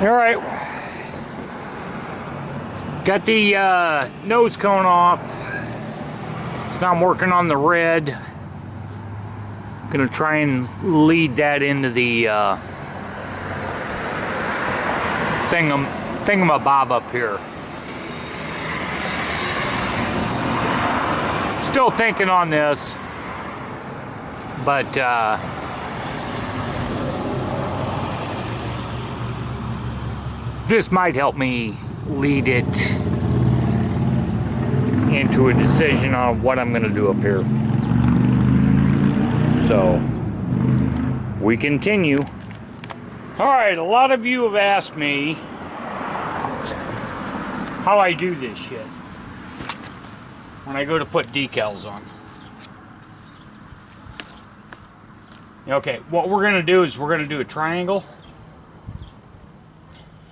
All right, got the nose cone off. So now I'm working on the red. Gonna try and lead that into the thingamabob up here. Still thinking on this, but this might help me lead it into a decision on what I'm going to do up here. So, we continue. Alright, a lot of you have asked me how I do this shit when I go to put decals on. Okay, what we're going to do is we're going to do a triangle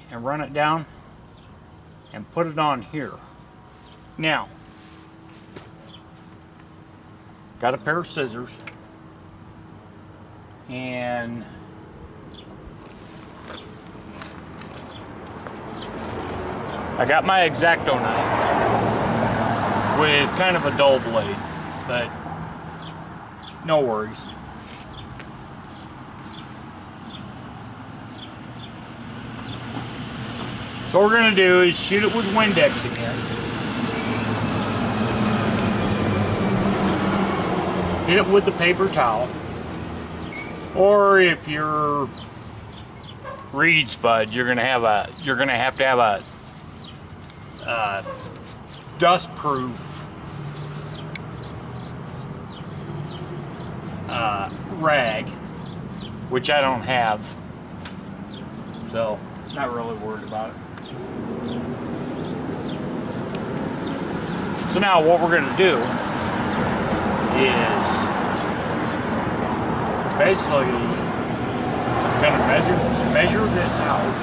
and run it down and put it on here. Now, got a pair of scissors and I got my X-Acto knife with kind of a dull blade, but no worries. So what we're going to do is shoot it with Windex again. Hit it with the paper towel. Or if you're reed spud, you're going to have to have a dust-proof rag, which I don't have. So, not really worried about it. So now what we're going to do is basically going to measure this out.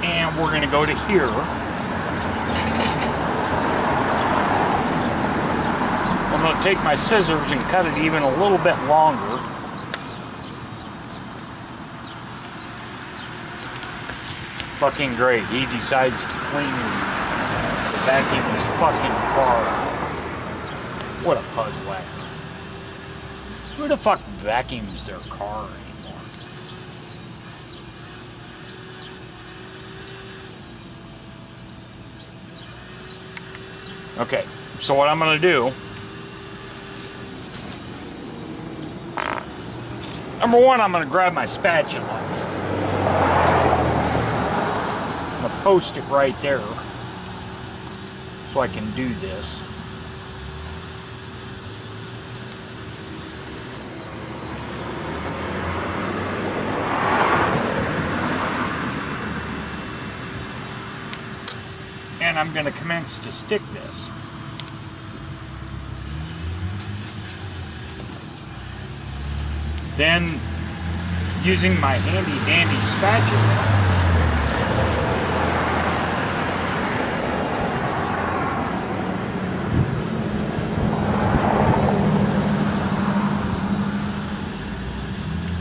And we're going to go to here. I'm going to take my scissors and cut it even a little bit longer. Fucking great. He decides to clean the vacuum his fucking car. What a pug whack. Who the fuck vacuums their car anymore? Okay, so what I'm going to do, number one, I'm going to grab my spatula. I'm going to post it right there so I can do this. And I'm going to commence to stick this. Then, using my handy dandy spatula,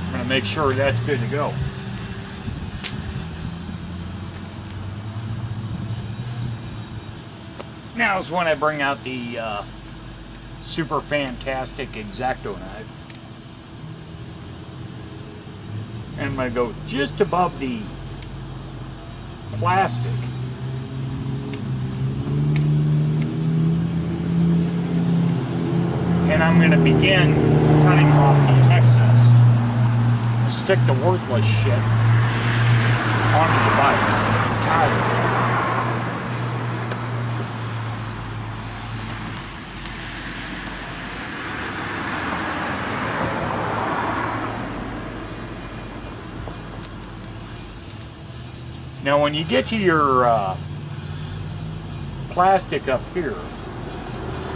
I'm going to make sure that's good to go. Now is when I bring out the super fantastic X-Acto knife. And I'm going to go just above the plastic. And I'm going to begin cutting off the excess. Stick the worthless shit onto the bike entirely. Now when you get to your plastic up here,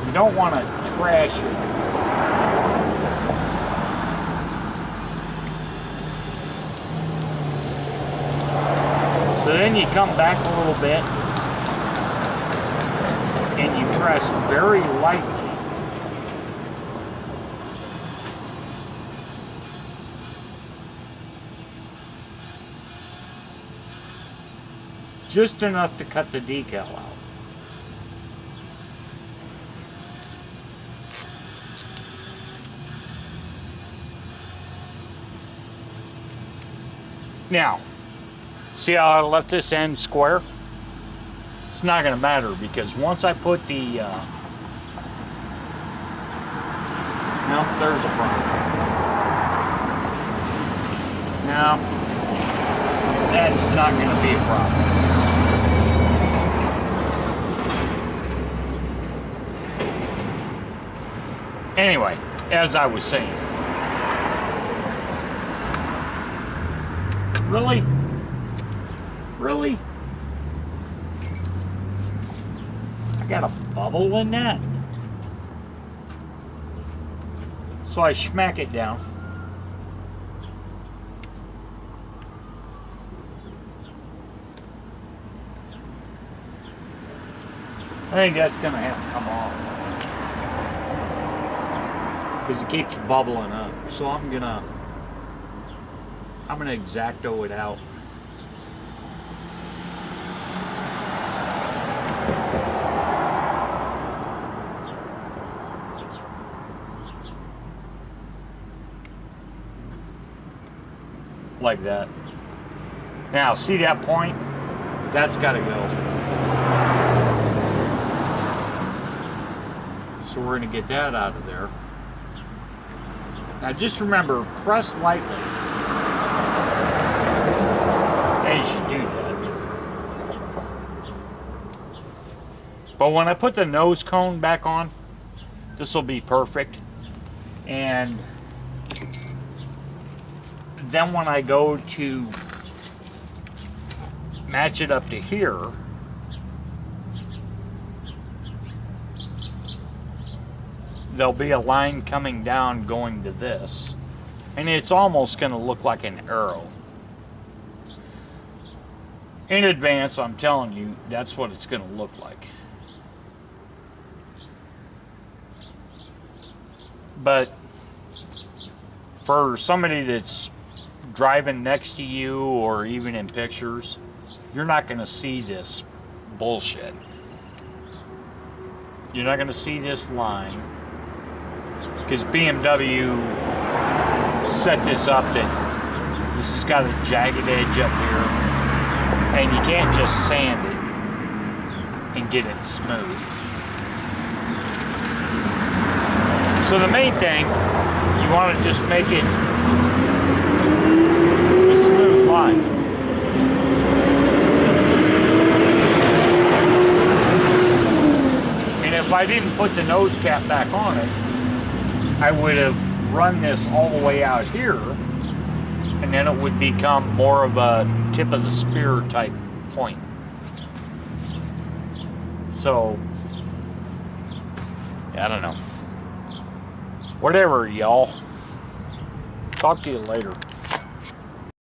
you don't want to trash it. So then you come back a little bit and you press very lightly just enough to cut the decal out. Now, see how I left this end square? It's not going to matter because once I put the... no, there's a problem. No, that's not going to be a problem. Anyway, as I was saying. Really? Really? I got a bubble in that? So I smack it down. I think that's going to have to come off. Because it keeps bubbling up. So I'm going to X-Acto it out. Like that. Now, see that point? That's got to go. So we're going to get that out of there. Now just remember, press lightly as you do that. But when I put the nose cone back on, this will be perfect. And then when I go to match it up to here, there'll be a line coming down going to this. And it's almost going to look like an arrow. In advance, I'm telling you, that's what it's going to look like. But for somebody that's driving next to you or even in pictures, you're not going to see this bullshit. You're not going to see this line because BMW set this up that this has got a jagged edge up here and you can't just sand it and get it smooth. So the main thing, you want to just make it a smooth line. And if I didn't put the nose cap back on it, I would have run this all the way out here, and then it would become more of a tip of the spear type point. So, I don't know. Whatever, y'all. Talk to you later.